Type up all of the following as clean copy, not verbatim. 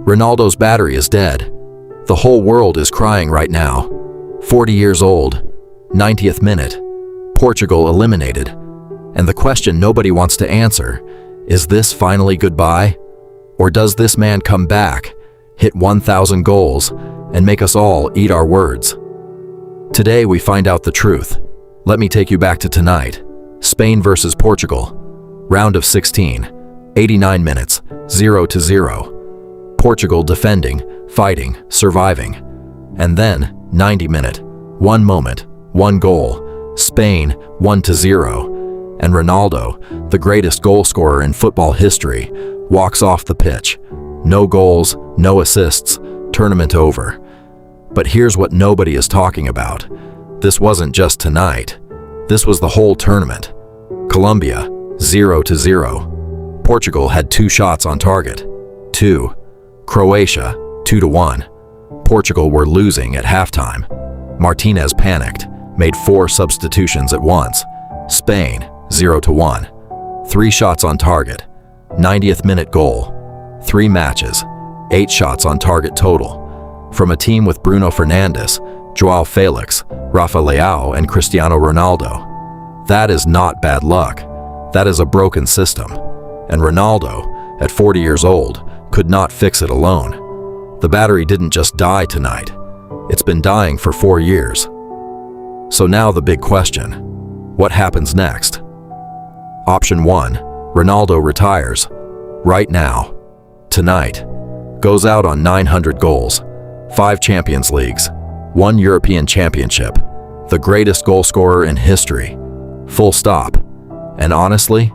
Ronaldo's battery is dead. The whole world is crying right now. 40 years old, 90th minute, Portugal eliminated. And the question nobody wants to answer, is this finally goodbye? Or does this man come back, hit 1,000 goals, and make us all eat our words? Today we find out the truth. Let me take you back to tonight. Spain versus Portugal. Round of 16. 89 minutes, 0-0. Portugal defending, fighting, surviving. And then, 90 minute, one moment, one goal. Spain, 1-0. And Ronaldo, the greatest goal scorer in football history, walks off the pitch. No goals, no assists, tournament over. But here's what nobody is talking about. This wasn't just tonight. This was the whole tournament. Colombia, 0-0. Portugal had 2 shots on target. 2. Croatia, 2-1. Portugal were losing at halftime. Martinez panicked, made 4 substitutions at once. Spain, 0-1. 3 shots on target. 90th minute goal. 3 matches, 8 shots on target total. From a team with Bruno Fernandes, Joao Felix, Rafa Leao, and Cristiano Ronaldo. That is not bad luck. That is a broken system. And Ronaldo, at 40 years old, could not fix it alone. The battery didn't just die tonight. It's been dying for 4 years. So now the big question. What happens next? Option 1. Ronaldo retires. Right now. Tonight. Goes out on 900 goals. 5 Champions Leagues. 1 European Championship. The greatest goal scorer in history. Full stop. And honestly,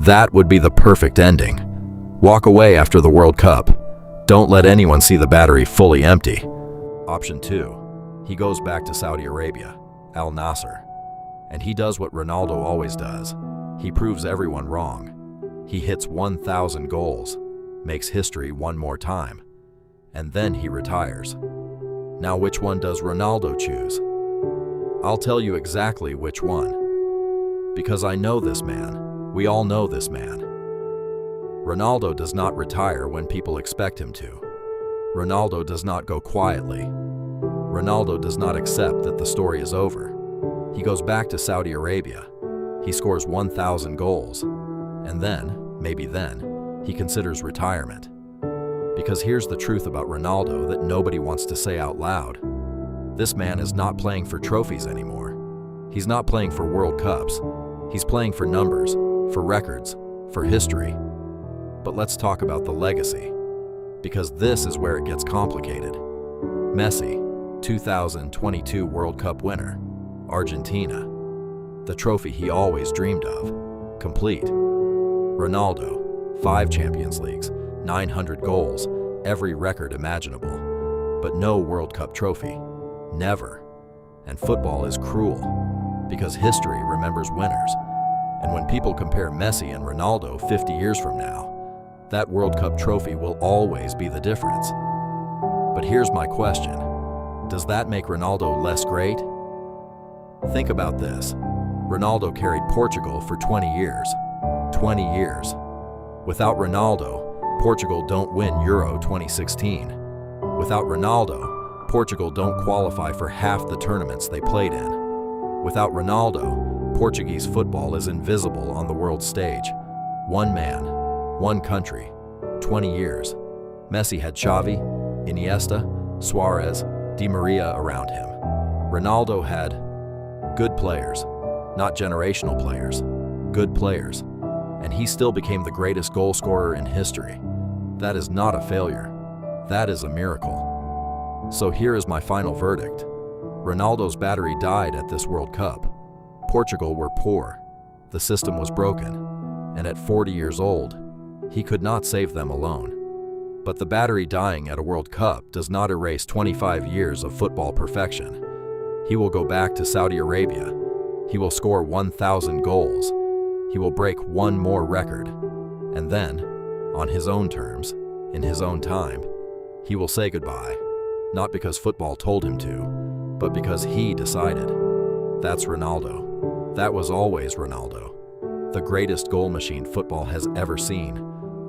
that would be the perfect ending. Walk away after the World Cup. Don't let anyone see the battery fully empty. Option 2. He goes back to Saudi Arabia, Al Nassr. And he does what Ronaldo always does. He proves everyone wrong. He hits 1,000 goals, makes history one more time. And then he retires. Now which one does Ronaldo choose? I'll tell you exactly which one. Because I know this man. We all know this man. Ronaldo does not retire when people expect him to. Ronaldo does not go quietly. Ronaldo does not accept that the story is over. He goes back to Saudi Arabia. He scores 1,000 goals. And then, maybe then, he considers retirement. Because here's the truth about Ronaldo that nobody wants to say out loud. This man is not playing for trophies anymore. He's not playing for World Cups. He's playing for numbers, for records, for history. But let's talk about the legacy. Because this is where it gets complicated. Messi, 2022 World Cup winner. Argentina. The trophy he always dreamed of. Complete. Ronaldo, 5 Champions Leagues, 900 goals, every record imaginable. But no World Cup trophy. Never. And football is cruel. Because history remembers winners. And when people compare Messi and Ronaldo 50 years from now, that World Cup trophy will always be the difference. But here's my question. Does that make Ronaldo less great? Think about this. Ronaldo carried Portugal for 20 years. 20 years. Without Ronaldo, Portugal don't win Euro 2016. Without Ronaldo, Portugal don't qualify for half the tournaments they played in. Without Ronaldo, Portuguese football is invisible on the world stage. One man, one country, 20 years. Messi had Xavi, Iniesta, Suarez, Di Maria around him. Ronaldo had good players, not generational players, good players. And he still became the greatest goal scorer in history. That is not a failure. That is a miracle. So here is my final verdict. Ronaldo's battery died at this World Cup. Portugal were poor. The system was broken. And at 40 years old, he could not save them alone. But the battery dying at a World Cup does not erase 25 years of football perfection. He will go back to Saudi Arabia. He will score 1,000 goals. He will break one more record. And then, on his own terms, in his own time, he will say goodbye. Not because football told him to, but because he decided. That's Ronaldo. That was always Ronaldo. The greatest goal machine football has ever seen.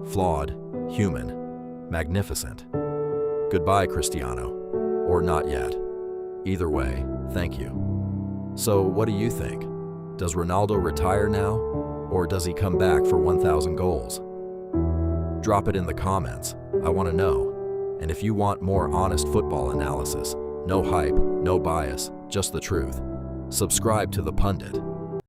Flawed, human, Magnificent. Goodbye, Cristiano. Or not yet. Either way, thank you. So, what do you think? Does Ronaldo retire now? Or does he come back for 1,000 goals? Drop it in the comments. I want to know. And if you want more honest football analysis, no hype, no bias, just the truth, subscribe to The Pundit.